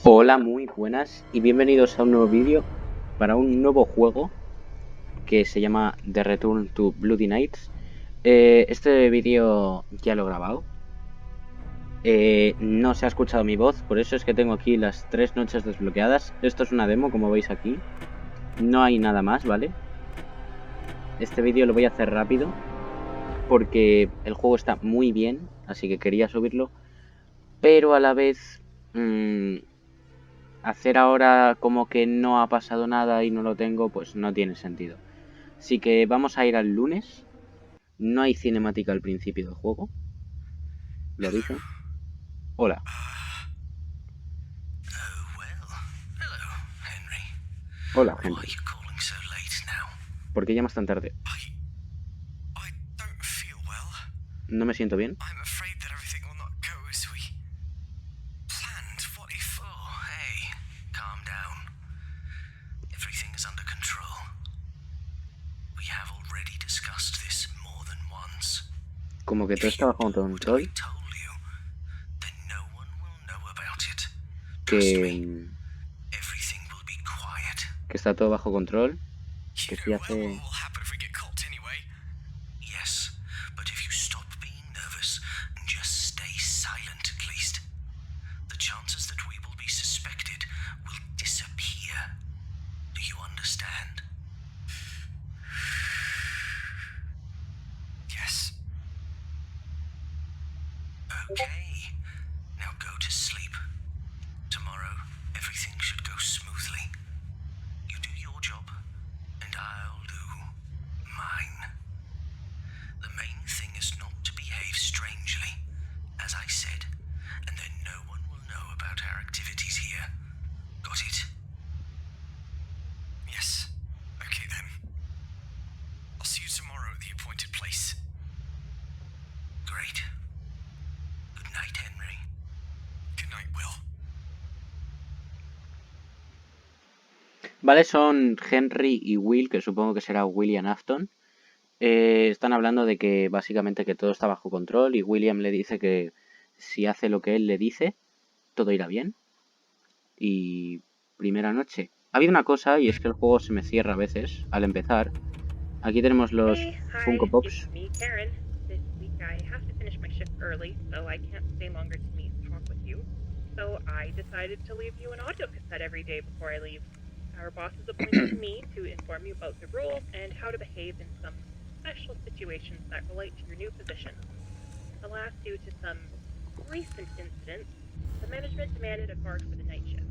Hola, muy buenas y bienvenidos a un nuevo vídeo para un nuevo juego que se llama The Return to Bloody Nights. Este vídeo ya lo he grabado. No se ha escuchado mi voz, por eso es que tengo aquí las 3 noches desbloqueadas. Esto es una demo, como veis aquí. No hay nada más, ¿vale? Este vídeo lo voy a hacer rápido porque el juego está muy bien, así que quería subirlo. Pero a la vez... hacer ahora como que no ha pasado nada y no lo tengo, pues no tiene sentido. Así que vamos a ir al lunes. No hay cinemática al principio del juego. Lo aviso. Hola. Hola, Henry. ¿Por qué llamas tan tarde? ¿No me siento bien? Como que todo está bajo control. Que está todo bajo control. Que si hace... Vale, son Henry y Will, que supongo que será William Afton. Están hablando de que básicamente que todo está bajo control y William le dice que si hace lo que él le dice, todo irá bien. Y primera noche. Ha habido una cosa y es que el juego se me cierra a veces al empezar. Aquí tenemos los Funko Pops. It's me, Karen. This week I have to finish my shift early, so I can't stay longer to meet and talk with you. So I decided to leave you an audio cassette every day before I leave. Our boss has appointed me to inform you about the rules and how to behave in some special situations that relate to your new position. Alas, due to some recent incidents, the management demanded a guard for the night shift.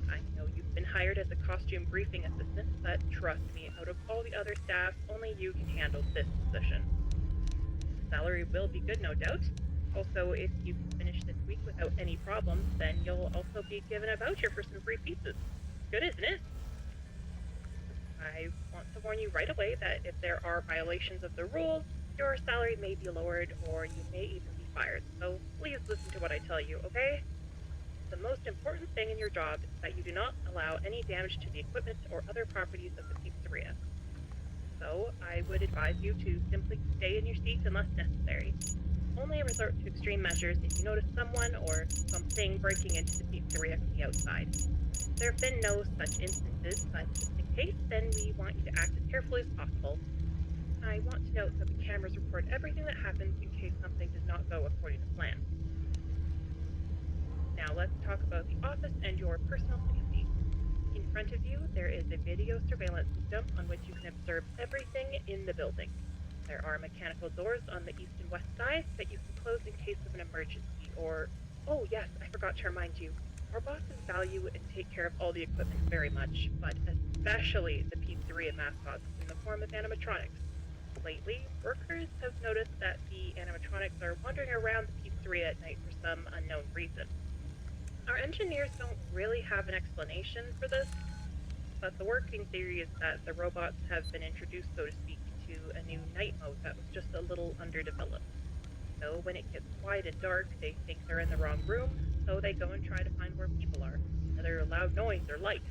I know you've been hired as a costume briefing assistant, but trust me, out of all the other staff, only you can handle this position. The salary will be good, no doubt. Also, if you can finish this week without any problems, then you'll also be given a voucher for some free pizzas. Good, isn't it? I want to warn you right away that if there are violations of the rules, your salary may be lowered or you may even be fired. So please listen to what I tell you, okay? The most important thing in your job is that you do not allow any damage to the equipment or other properties of the pizzeria. So, I would advise you to simply stay in your seat unless necessary. Only resort to extreme measures if you notice someone or something breaking into the pizzeria from the outside. There have been no such instances, but just in case, then we want you to act as carefully as possible. I want to note that the cameras record everything that happens in case something does not go according to plan. Now let's talk about the office and your personal safety. In front of you, there is a video surveillance system on which you can observe everything in the building. There are mechanical doors on the east and west side that you can close in case of an emergency or... Oh yes, I forgot to remind you. Our bosses value and take care of all the equipment very much, but especially the pizzeria mascots in the form of animatronics. Lately, workers have noticed that the animatronics are wandering around the pizzeria at night for some unknown reason. Our engineers don't really have an explanation for this, but the working theory is that the robots have been introduced, so to speak, to a new night mode that was just a little underdeveloped. So when it gets quiet and dark, they think they're in the wrong room, so they go and try to find where people are, whether loud noise or light.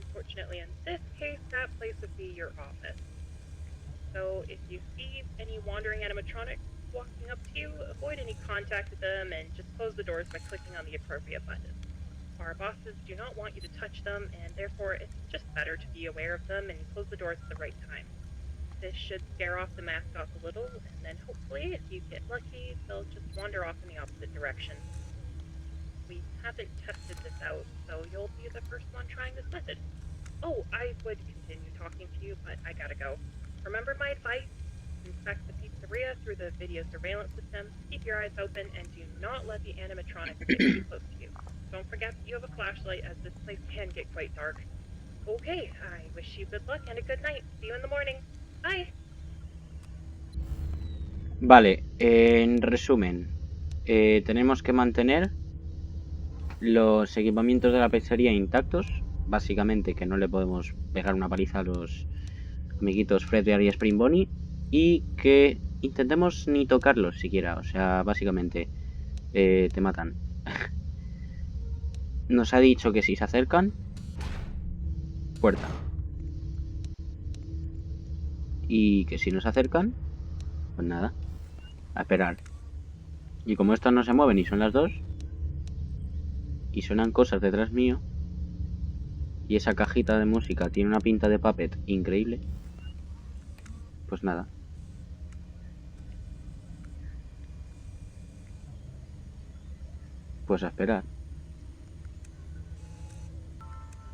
Unfortunately, in this case, that place would be your office. So if you see any wandering animatronics, walking up to you, avoid any contact with them and just close the doors by clicking on the appropriate button. Our bosses do not want you to touch them, and therefore it's just better to be aware of them and close the doors at the right time. This should scare off the mascots a little, and then hopefully, if you get lucky, they'll just wander off in the opposite direction. We haven't tested this out, so you'll be the first one trying this method. Oh, I would continue talking to you, but I gotta go. Remember my advice? Inspect the pizzeria through the video surveillance system, keep your eyes open, and do not let the animatronics get too close to you. Don't forget that you have a flashlight, as this place can get quite dark. Okay, I wish you good luck and a good night. See you in the morning. Bye. Vale, en resumen, tenemos que mantener los equipamientos de la pizzería intactos. Básicamente que no le podemos pegar una paliza a los amiguitos Fredbear y Springbonnie. Y que intentemos ni tocarlos siquiera. O sea, básicamente te matan. Nos ha dicho que si se acercan, puerta. Y que si no se acercan, pues nada, a esperar. Y como estos no se mueven y son las 2, y suenan cosas detrás mío, y esa cajita de música tiene una pinta de puppet increíble, pues nada. Pues a esperar.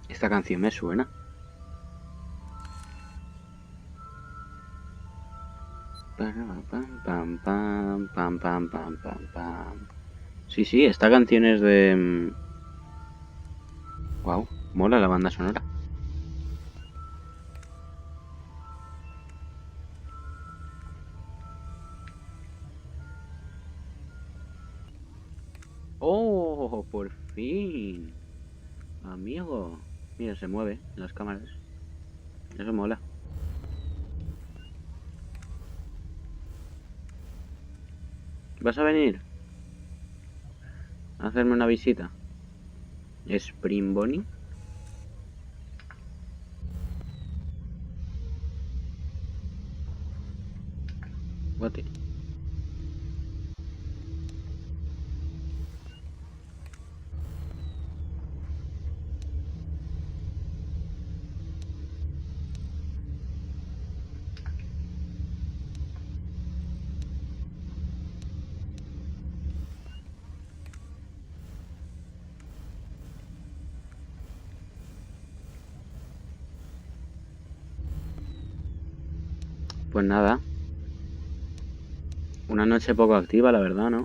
Esta canción me suena. Pam, pam, pam, pam, pam, pam, pam, pam. Sí, esta canción es de... Wow, mola la banda sonora. ¡Oh! ¡Por fin! Amigo. Mira, se mueve en las cámaras. Eso mola. ¿Vas a venir a hacerme una visita? ¿Springbonnie? What? Pues nada. Una noche poco activa, la verdad, ¿no?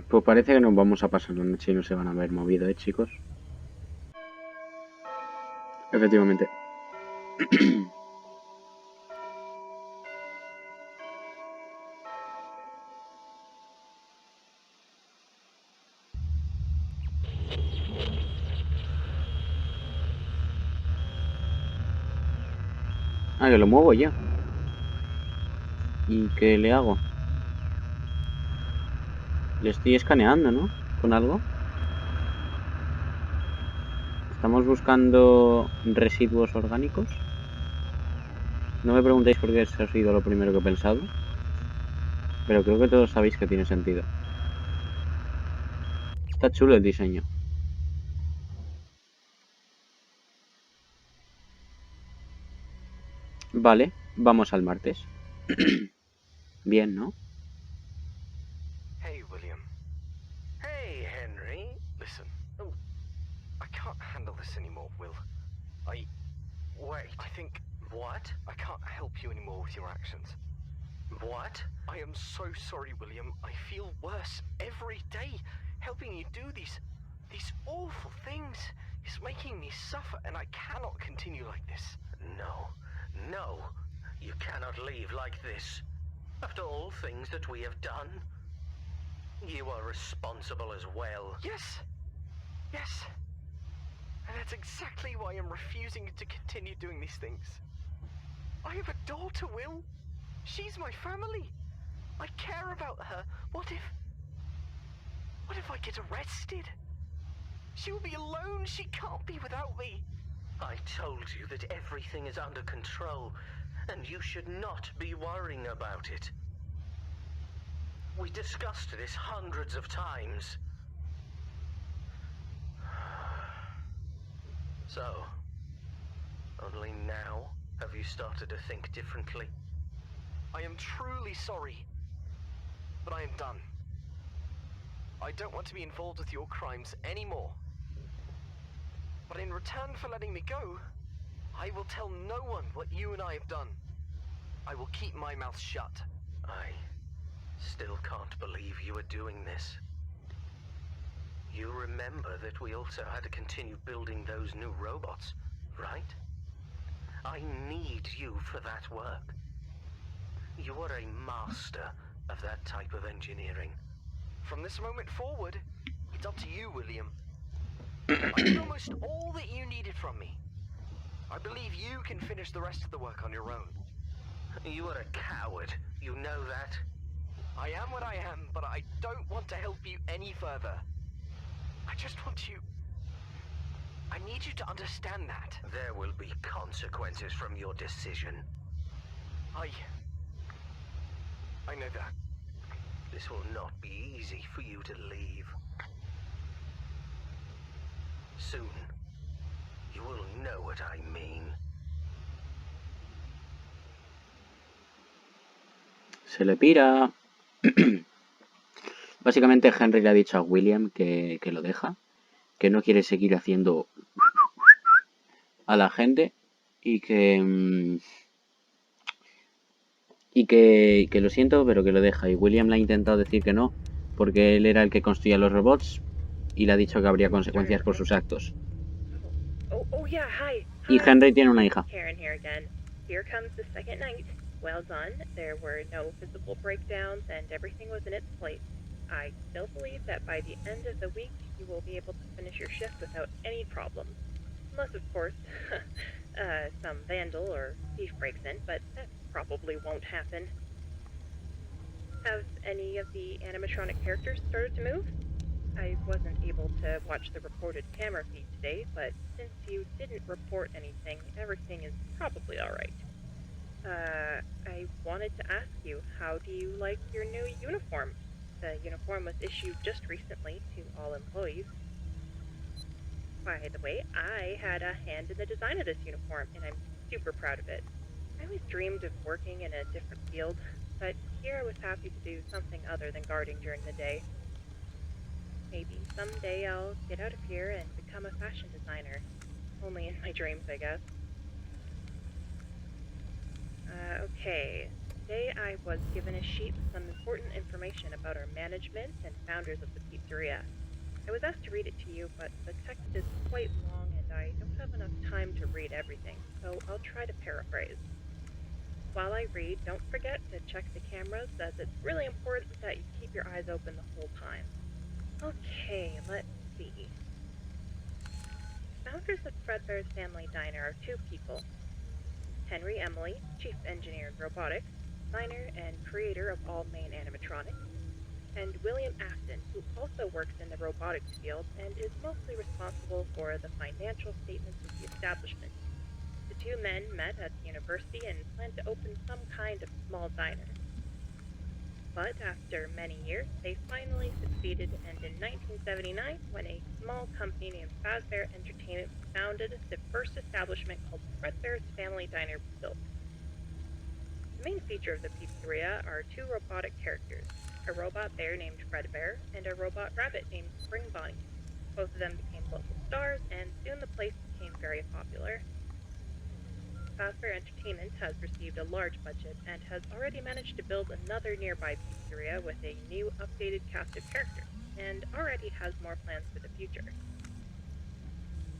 Pues parece que nos vamos a pasar la noche y no se van a ver movido, chicos. Efectivamente. Ah, que lo muevo ya. ¿Y qué le hago? Le estoy escaneando, ¿no? ¿Con algo? Estamos buscando residuos orgánicos. No me preguntéis por qué eso ha sido lo primero que he pensado. Pero creo que todos sabéis que tiene sentido. Está chulo el diseño. Vale, vamos al martes. Bien, ¿no? Hey, William. Hey, Henry. Listen. Oh, I can't handle this anymore, Will. Wait. I think What? I can't help you anymore with your actions. What? I am so sorry, William. I feel worse every day. Helping you do these awful things is making me suffer, and I cannot continue like this. No. No. You cannot leave like this. After all things that we have done. You are responsible as well. Yes. Yes. And that's exactly why I'm refusing to continue doing these things. I have a daughter, Will. She's my family. I care about her. What if I get arrested? She will be alone. She can't be without me. I told you that everything is under control, and you should not be worrying about it. We discussed this hundreds of times. So, only now have you started to think differently? I am truly sorry, but I am done. I don't want to be involved with your crimes anymore. But in return for letting me go, I will tell no one what you and I have done. I will keep my mouth shut. I still can't believe you are doing this. You remember that we also had to continue building those new robots, right? I need you for that work. You are a master of that type of engineering. From this moment forward, it's up to you, William. I did almost all that you needed from me. I believe you can finish the rest of the work on your own. You are a coward. You know that? I am what I am, but I don't want to help you any further. I just want you... I need you to understand that. There will be consequences from your decision. I know that. This will not be easy for you to leave. Soon, you will know what I mean. Se le pira. Básicamente Henry le ha dicho a William que lo deja, que no quiere seguir haciendo a la gente y que lo siento, pero que lo deja. Y William le ha intentado decir que no, porque él era el que construía los robots y le ha dicho que habría consecuencias por sus actos. Oh yeah, hi. Y Henry tiene una hija. Karen here again. Here comes the second night. Well done. There were no physical breakdowns and everything was in its place. I still believe that by the end of the week you will be able to finish your shift without any problems. Unless, of course, some vandal or thief breaks in, but that probably won't happen. Have any of the animatronic characters started to move? I wasn't able to watch the reported camera feed today, but since you didn't report anything, everything is probably alright. I wanted to ask you, how do you like your new uniform? The uniform was issued just recently to all employees. By the way, I had a hand in the design of this uniform, and I'm super proud of it. I always dreamed of working in a different field, but here I was happy to do something other than guarding during the day. Maybe someday I'll get out of here and become a fashion designer. Only in my dreams, I guess. Okay. Today I was given a sheet with some important information about our management and founders of the pizzeria. I was asked to read it to you, but the text is quite long and I don't have enough time to read everything, so I'll try to paraphrase. While I read, don't forget to check the cameras, as it's really important that you keep your eyes open the whole time. Okay, let's see. Founders of Fredbear's Family Diner are two people. Henry Emily, Chief Engineer in Robotics, designer and creator of all main animatronics, and William Afton, who also works in the robotics field and is mostly responsible for the financial statements of the establishment. The two men met at the university and planned to open some kind of small diner. But after many years, they finally succeeded, and in 1979, when a small company named Fazbear Entertainment was founded, the first establishment called Fredbear's Family Diner was built. The main feature of the pizzeria are two robotic characters, a robot bear named Fredbear and a robot rabbit named Springbonnie. Both of them became local stars, and soon the place became very popular. Fazbear Entertainment has received a large budget and has already managed to build another nearby pizzeria with a new updated cast of characters, and already has more plans for the future.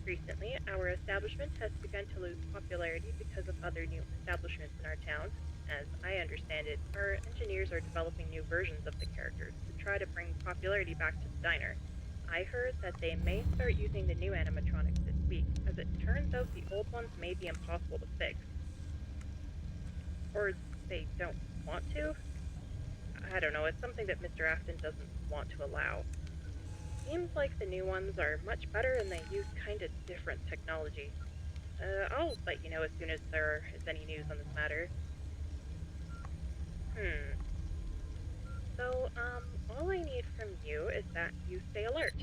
Recently, our establishment has begun to lose popularity because of other new establishments in our town. As I understand it, our engineers are developing new versions of the characters to try to bring popularity back to the diner. I heard that they may start using the new animatronics this week, as it turns out the old ones may be impossible to fix. Or they don't want to? I don't know, it's something that Mr. Afton doesn't want to allow. Seems like the new ones are much better and they use kinda different technology. I'll let you know as soon as there is any news on this matter. Hmm. So, all I need from you is that you stay alert.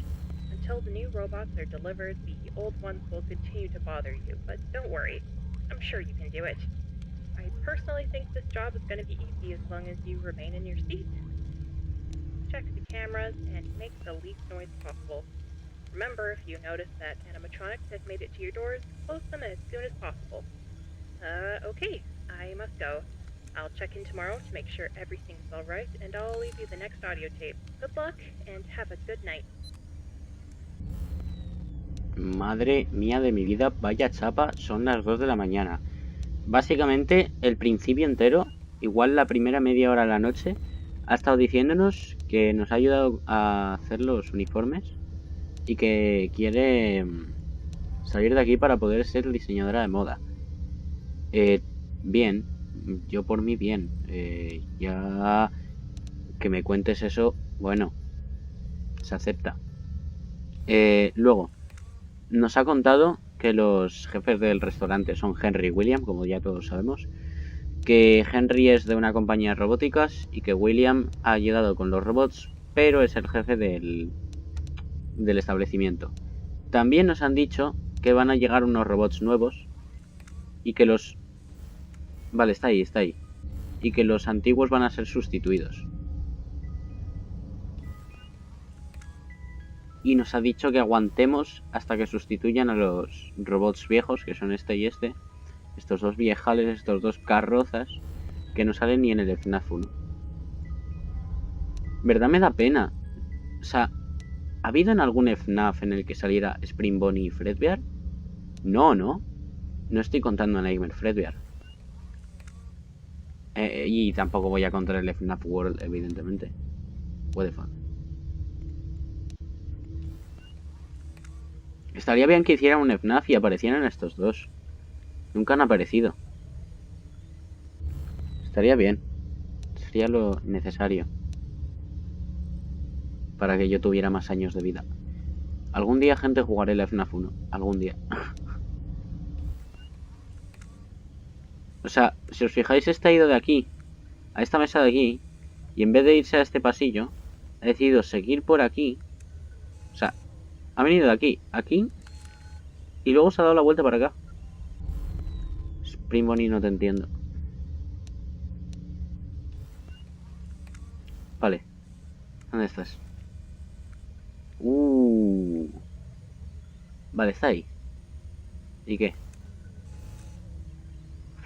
Until the new robots are delivered, the old ones will continue to bother you, but don't worry. I'm sure you can do it. I personally think this job is going to be easy as long as you remain in your seat. Check the cameras and make the least noise possible. Remember, if you notice that animatronics have made it to your doors, close them as soon as possible. Okay, I must go. I'll check in tomorrow to make sure everything's alright, and I'll leave you the next audio tape. Good luck, and have a good night. Madre mía de mi vida, vaya chapa, son las 2 de la mañana. Básicamente, el principio entero, igual la primera media hora de la noche, ha estado diciéndonos que nos ha ayudado a hacer los uniformes y que quiere salir de aquí para poder ser diseñadora de moda. Bien, yo por mí bien. Ya que me cuentes eso, bueno, se acepta. Luego, nos ha contado que los jefes del restaurante son Henry y William, como ya todos sabemos, que Henry es de una compañía de robóticas y que William ha ayudado con los robots, pero es el jefe del establecimiento. También nos han dicho que van a llegar unos robots nuevos y que los... Vale, está ahí, está ahí. Y que los antiguos van a ser sustituidos. Y nos ha dicho que aguantemos hasta que sustituyan a los robots viejos, que son este y este. Estos dos viejales, estos dos carrozas, que no salen ni en el FNAF 1. ¿Verdad? Me da pena. O sea, ¿ha habido en algún FNAF en el que saliera Springbonnie y Fredbear? No, ¿no? No estoy contando a Nightmare Fredbear. Y tampoco voy a contar el FNAF World, evidentemente. What the fuck. Estaría bien que hicieran un FNAF y aparecieran estos dos. Nunca han aparecido. Estaría bien. Sería lo necesario. Para que yo tuviera más años de vida. Algún día, gente, jugaré el FNAF 1. Algún día. O sea, si os fijáis, este ha ido de aquí a esta mesa de aquí. Y en vez de irse a este pasillo, ha decidido seguir por aquí. O sea, ha venido de aquí a aquí. Y luego se ha dado la vuelta para acá. Springbonnie, no te entiendo. Vale. ¿Dónde estás? Vale, está ahí. ¿Y qué?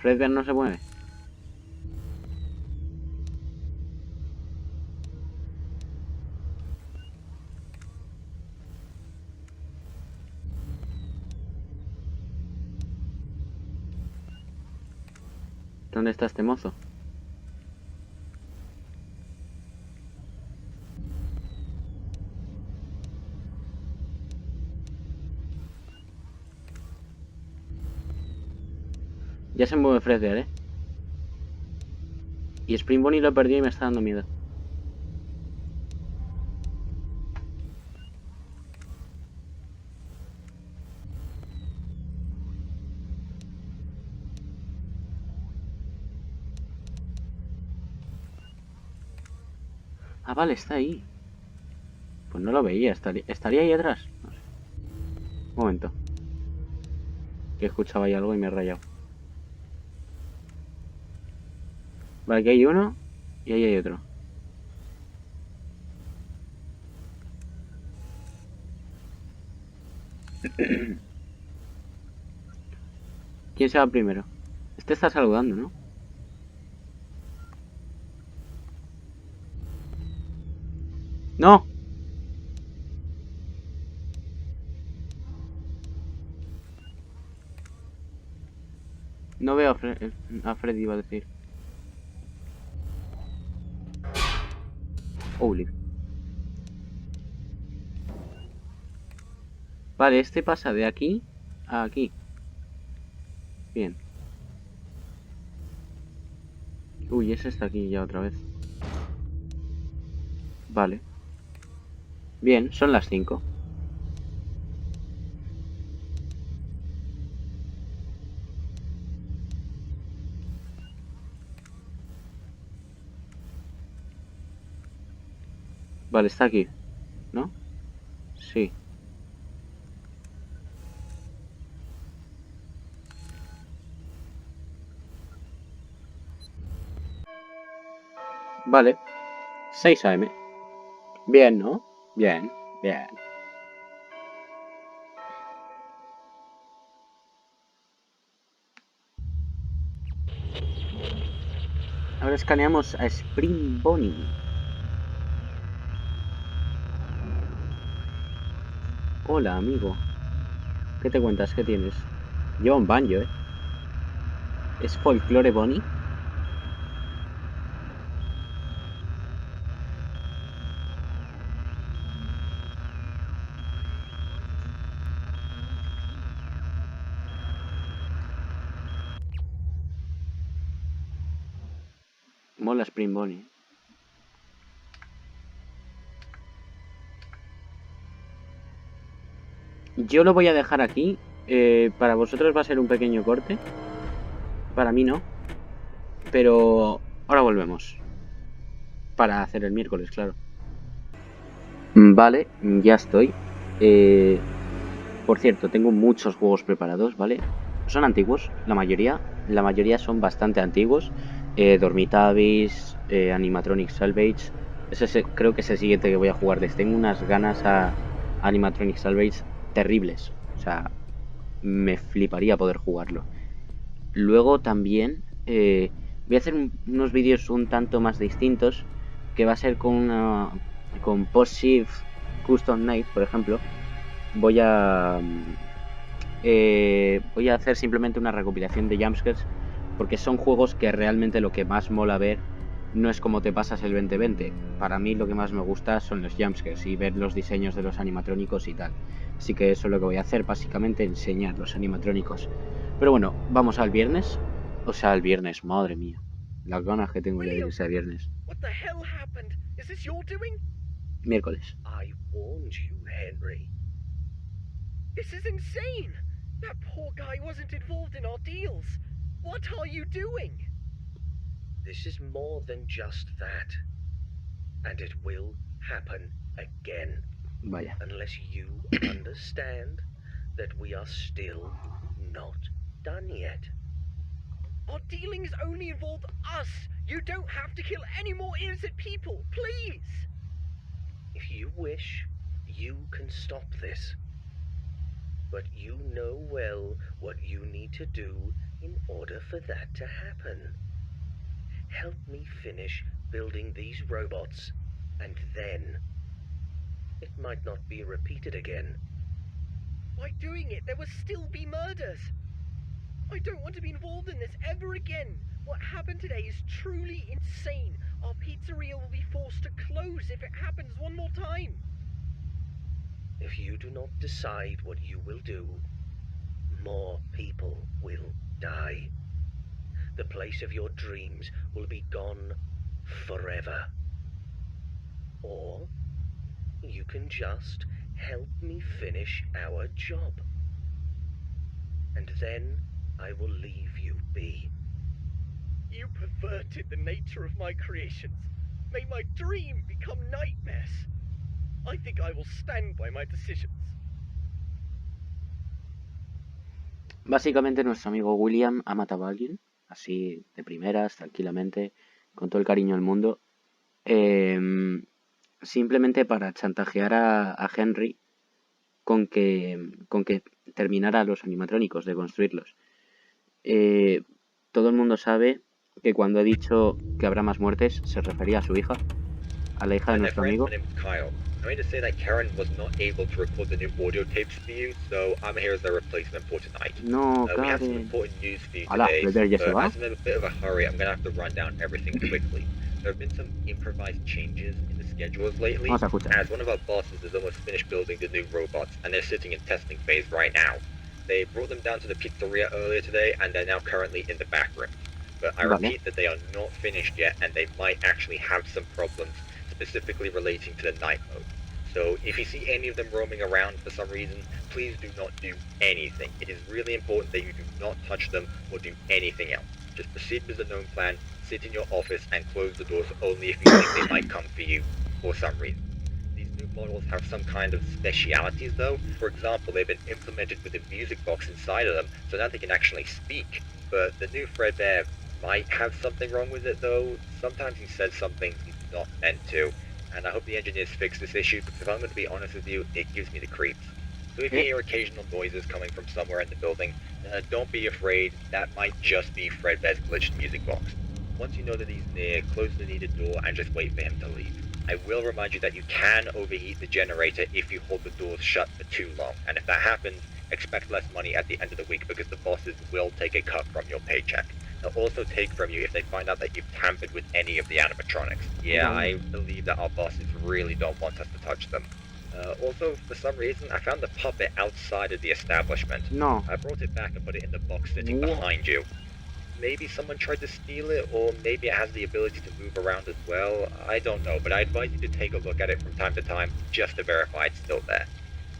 Fredbear no se mueve. ¿Dónde está este mozo? Ya se mueve Fredbear, ¿eh? Y Springbonnie lo he perdido y me está dando miedo. Ah, vale, está ahí. Pues no lo veía, estaría ahí atrás. No sé. Un momento. Que escuchaba ahí algo y me he rayado. Vale, aquí hay uno y ahí hay otro. ¿Quién se va primero? Este está saludando, ¿no? ¡No! No veo a Freddy, iba a decir. Holy. Vale, este pasa de aquí a aquí. Bien. Uy, ese está aquí ya otra vez. Vale. Bien, son las 5. Vale, está aquí, ¿no? Sí. Vale. 6 AM. Bien, ¿no? Bien, bien. Ahora escaneamos a Springbonnie. Hola, amigo. ¿Qué te cuentas? ¿Qué tienes? Lleva un banjo, ¿eh? ¿Es folklore Bonnie? Mola Springbonnie. Yo lo voy a dejar aquí. Para vosotros va a ser un pequeño corte. Para mí no. Pero ahora volvemos. Para hacer el miércoles, claro. Vale, ya estoy. Por cierto, tengo muchos juegos preparados, ¿vale? Son antiguos, la mayoría. La mayoría son bastante antiguos. Dormitavis, Animatronic Salvage. Creo que es el siguiente que voy a jugar. Les tengo unas ganas a Animatronic Salvage terribles. O sea, me fliparía poder jugarlo. Luego también voy a hacer unos vídeos un tanto más distintos. Que va a ser con Post-Shift Custom Night, por ejemplo. Voy a hacer simplemente una recopilación de jumpscares, porque son juegos que realmente lo que más mola ver no es cómo te pasas el 2020. Para mí lo que más me gusta son los jumpscares y ver los diseños de los animatrónicos y tal. Así que eso es lo que voy a hacer, básicamente enseñar los animatrónicos. Pero bueno, vamos al viernes. O sea, al viernes, madre mía. Las ganas que tengo ya de que sea viernes. What the hell happened? Is this your doing? Miércoles. I warned you, Henry. This is insane! That poor guy wasn't involved in our deals. What are you doing? This is more than just that. And it will happen again. Vaya. Unless you understand that we are still not done yet. Our dealings only involved us. You don't have to kill any more innocent people, please! If you wish, you can stop this. But you know well what you need to do in order for that to happen. Help me finish building these robots, and then it might not be repeated again. By doing it, there will still be murders. I don't want to be involved in this ever again. What happened today is truly insane. Our pizzeria will be forced to close if it happens one more time. If you do not decide what you will do, more people will die. The place of your dreams will be gone forever. Or you can just help me finish our job. And then I will leave you be. You perverted the nature of my creations, made my dream become nightmares. I think I will stand by my decisions. Básicamente nuestro amigo William ha matado a alguien, así de primeras, tranquilamente, con todo el cariño del mundo, simplemente para chantajear a Henry con que terminara los animatrónicos de construirlos. todo el mundo sabe que cuando he dicho que habrá más muertes se refería a su hija, a la hija de Hi there, nuestro friend. amigo. My name is Kyle. I need to say that Karen was not able to record the new audio tapes for you, so I'm here as their replacement for tonight. No, We have some Karen. important news for you Ala, today, Fredbear ya se but va. as I'm in a bit of a hurry, I'm going to have to run down everything quickly. There have been some improvised changes in the schedules lately, Vamos a escuchar. as one of our bosses has almost finished building the new robots, and they're sitting in testing phase right now. They brought them down to the pizzeria earlier today, and they're now currently in the back room. But I Vale. repeat that they are not finished yet, and they might actually have some problems specifically relating to the night mode. So if you see any of them roaming around for some reason, please do not do anything. It is really important that you do not touch them or do anything else. Just proceed with the known plan, sit in your office and close the doors only if you think they might come for you for some reason. These new models have some kind of specialities though. For example, they've been implemented with a music box inside of them, so now they can actually speak. But the new Fredbear might have something wrong with it though. Sometimes he says some things he's not meant to, and I hope the engineers fix this issue, because if I'm going to be honest with you, it gives me the creeps. So if you hear occasional noises coming from somewhere in the building, don't be afraid, that might just be Fredbear's glitched music box. Once you know that he's near, close the needed door and just wait for him to leave. I will remind you that you can overheat the generator if you hold the doors shut for too long, and if that happens, expect less money at the end of the week because the bosses will take a cut from your paycheck. They'll also take from you if they find out that you've tampered with any of the animatronics. Yeah, I believe that our bosses really don't want us to touch them. Also, for some reason, I found the puppet outside of the establishment. No. I brought it back and put it in the box sitting Whoa. behind you. Maybe someone tried to steal it, or maybe it has the ability to move around as well. I don't know, but I advise you to take a look at it from time to time just to verify it's still there.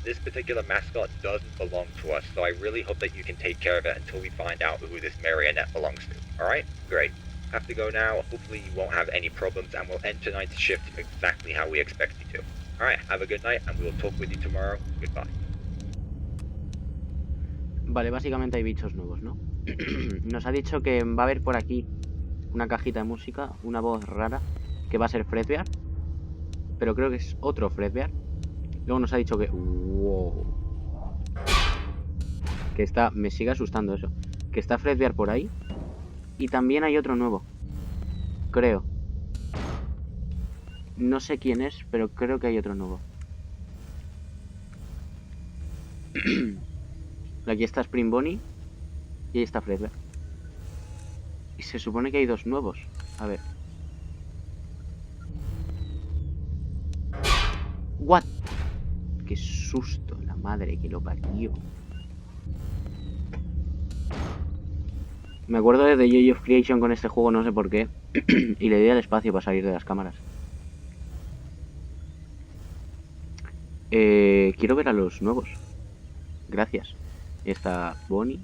This particular mascot doesn't belong to us, so I really hope that you can take care of it until we find out who this marionette belongs to. Alright? Great. Have to go now. Hopefully you won't have any problems, and we'll end tonight's shift exactly how we expect you to. Alright, have a good night, and we will talk with you tomorrow. Goodbye. Vale, básicamente hay bichos nuevos, ¿no? Nos ha dicho que va a haber por aquí una cajita de música, una voz rara, que va a ser Fredbear, pero creo que es otro Fredbear. Luego nos ha dicho que... ¡Wow! Que está... Me sigue asustando eso. Que está Fredbear por ahí. Y también hay otro nuevo. Creo. No sé quién es, pero creo que hay otro nuevo. Aquí está Springbonnie. Y ahí está Fredbear. Y se supone que hay dos nuevos. A ver. What? Qué susto, la madre que lo parió. Me acuerdo de The Joy of Creation con este juego, no sé por qué. Y le di al espacio para salir de las cámaras. Quiero ver a los nuevos. Gracias. Está Bonnie.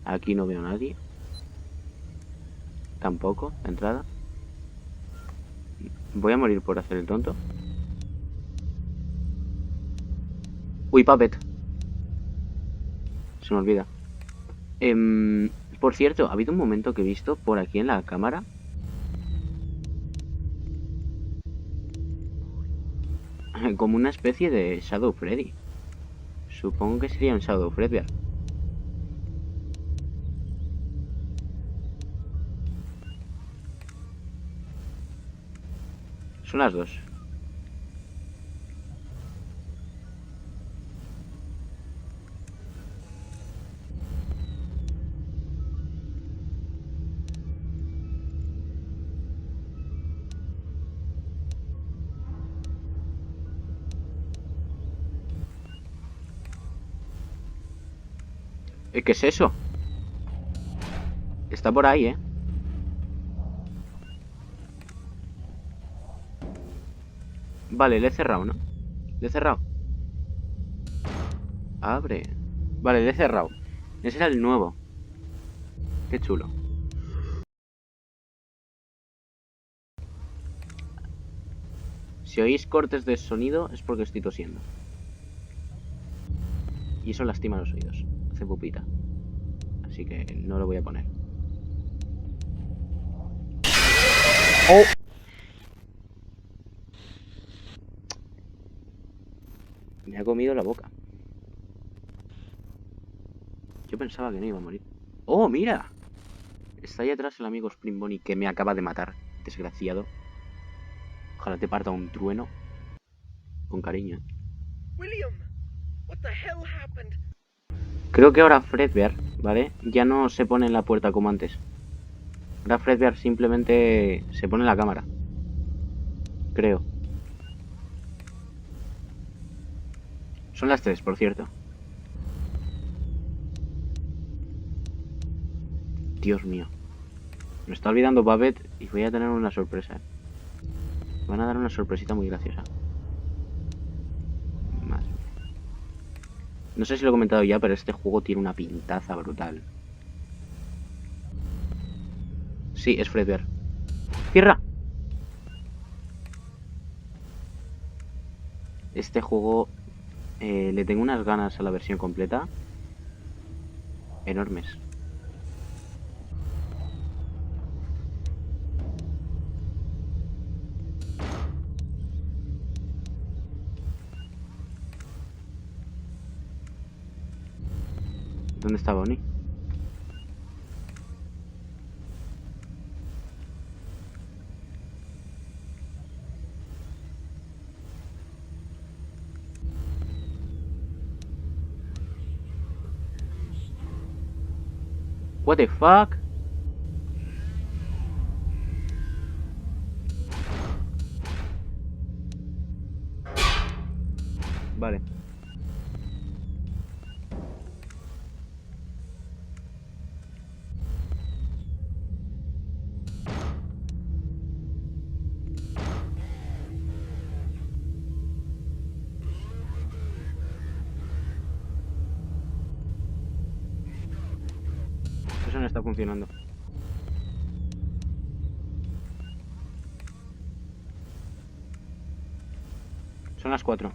Aquí no veo a nadie. Tampoco, de entrada. Voy a morir por hacer el tonto. Uy, Puppet. Se me olvida. Por cierto, ha habido un momento que he visto por aquí en la cámara. Como una especie de Shadow Freddy. Supongo que sería un Shadow Fredbear. Son las dos. ¿Qué es eso? Está por ahí, ¿eh? Vale, le he cerrado, ¿no? Le he cerrado. Abre. Vale, le he cerrado. Ese era el nuevo. Qué chulo. Si oís cortes de sonido es porque estoy tosiendo. Y eso lastima los oídos. Hace pupita. Así que no lo voy a poner. ¡Oh! Me ha comido la boca. Yo pensaba que no iba a morir. ¡Oh, mira! Está ahí atrás el amigo Springbonnie que me acaba de matar, desgraciado. Ojalá te parta un trueno. Con cariño. William, what the hell happened? Creo que ahora Fredbear, ¿vale? Ya no se pone en la puerta como antes. Ahora Fredbear simplemente se pone en la cámara. Creo. Son las 3, por cierto. Dios mío. Me está olvidando Babette y voy a tener una sorpresa. Me van a dar una sorpresita muy graciosa. Madre mía. No sé si lo he comentado ya, pero este juego tiene una pintaza brutal. Sí, es Fredbear. ¡Cierra! Este juego le tengo unas ganas a la versión completa enormes. ¿Dónde está Bonnie? What the fuck? Vale. Eso no está funcionando. Son las 4.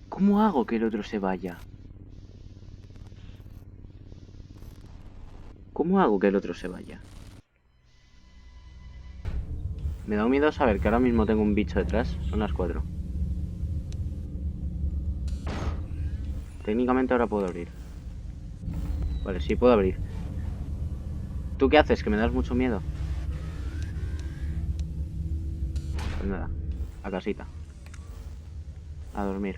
¿Cómo hago que el otro se vaya? ¿Cómo hago que el otro se vaya? Me da miedo saber que ahora mismo tengo un bicho detrás. Son las 4. Técnicamente ahora puedo abrir. Vale, sí puedo abrir. ¿Tú qué haces? Que me das mucho miedo. Pues nada, a casita. A dormir.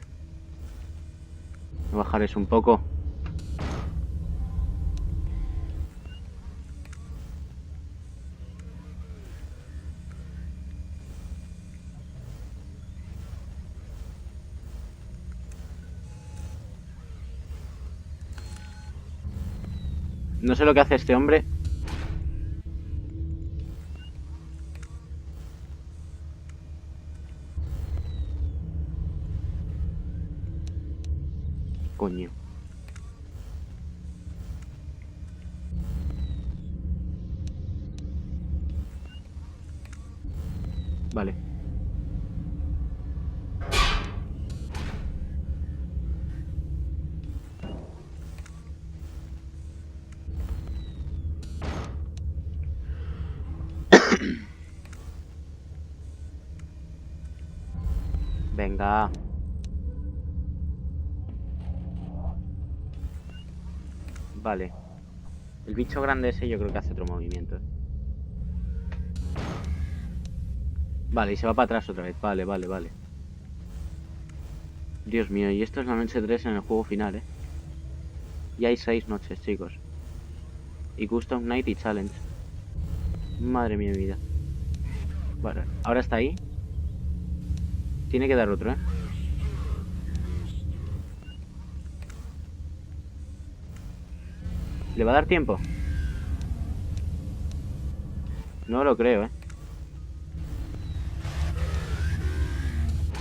A bajar eso un poco. No sé lo que hace este hombre. Coño. Vale. Venga. Vale. El bicho grande ese yo creo que hace otro movimiento. Vale, y se va para atrás otra vez. Vale, vale, vale. Dios mío, y esto es la noche 3 en el juego final, ¿eh? Y hay 6 noches, chicos. Y Custom Night y Challenge. Madre mía de vida. Vale, ahora está ahí. Tiene que dar otro, ¿eh? ¿Le va a dar tiempo? No lo creo, ¿eh?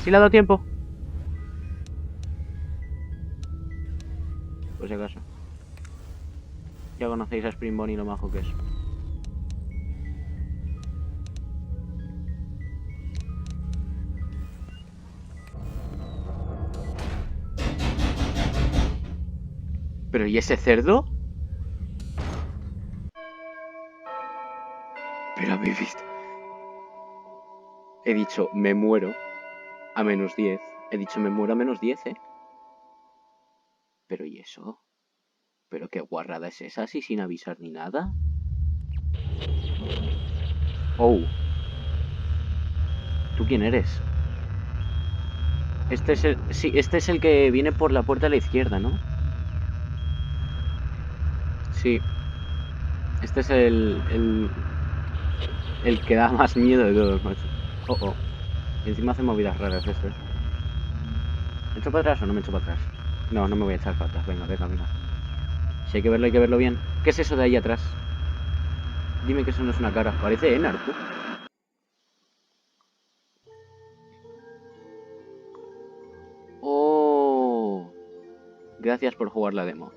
¿Sí le ha dado tiempo? Por si acaso. Ya conocéis a Springbonnie y lo majo que es. ¿Pero y ese cerdo? Pero habéis visto. He dicho, me muero a menos 10. He dicho, me muero a menos 10, ¿eh? Pero ¿y eso? ¿Pero qué guarrada es esa así sin avisar ni nada? Oh. ¿Tú quién eres? Este es el... Sí, este es el que viene por la puerta a la izquierda, ¿no? Sí. Este es el que da más miedo de todos, macho. Oh, oh. Y encima hace movidas raras este. ¿Me echo para atrás o no me echo para atrás? No, no me voy a echar para atrás. Venga, venga, venga. Si hay que verlo bien. ¿Qué es eso de ahí atrás? Dime que eso no es una cara. Parece Enar, tú. Oh. Gracias por jugar la demo.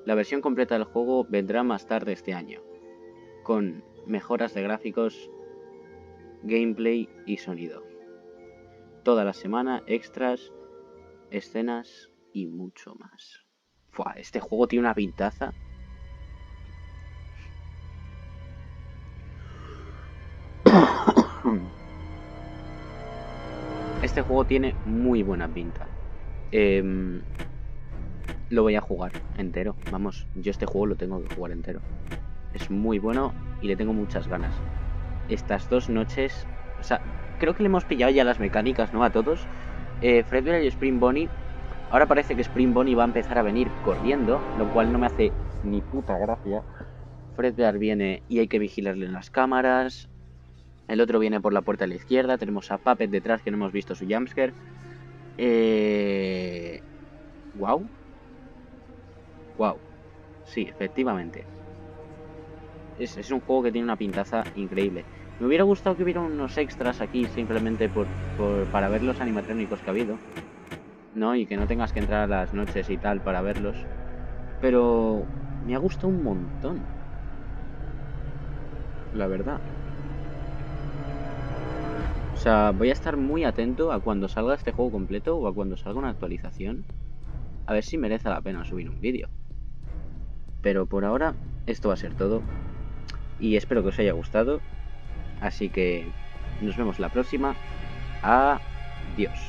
La versión completa del juego vendrá más tarde este año, con mejoras de gráficos, gameplay y sonido. Toda la semana, extras, escenas y mucho más. Fua, este juego tiene una pintaza. Este juego tiene muy buena pinta. Lo voy a jugar entero. Vamos, yo este juego lo tengo que jugar entero. Es muy bueno y le tengo muchas ganas. Estas 2 noches... O sea, creo que le hemos pillado ya las mecánicas, ¿no? A todos. Fredbear y Springbonnie. Ahora parece que Springbonnie va a empezar a venir corriendo, lo cual no me hace ni puta gracia. Fredbear viene y hay que vigilarle en las cámaras. El otro viene por la puerta a la izquierda. Tenemos a Puppet detrás que no hemos visto su jumpscare. Wow. Wow. Sí, efectivamente. Es un juego que tiene una pintaza increíble. Me hubiera gustado que hubiera unos extras aquí simplemente para ver los animatrónicos que ha habido, ¿no? Y que no tengas que entrar a las noches y tal para verlos. Pero me ha gustado un montón. La verdad. O sea, voy a estar muy atento a cuando salga este juego completo o a cuando salga una actualización. A ver si merece la pena subir un vídeo. Pero por ahora, esto va a ser todo. Y espero que os haya gustado. Así que nos vemos la próxima. Adiós.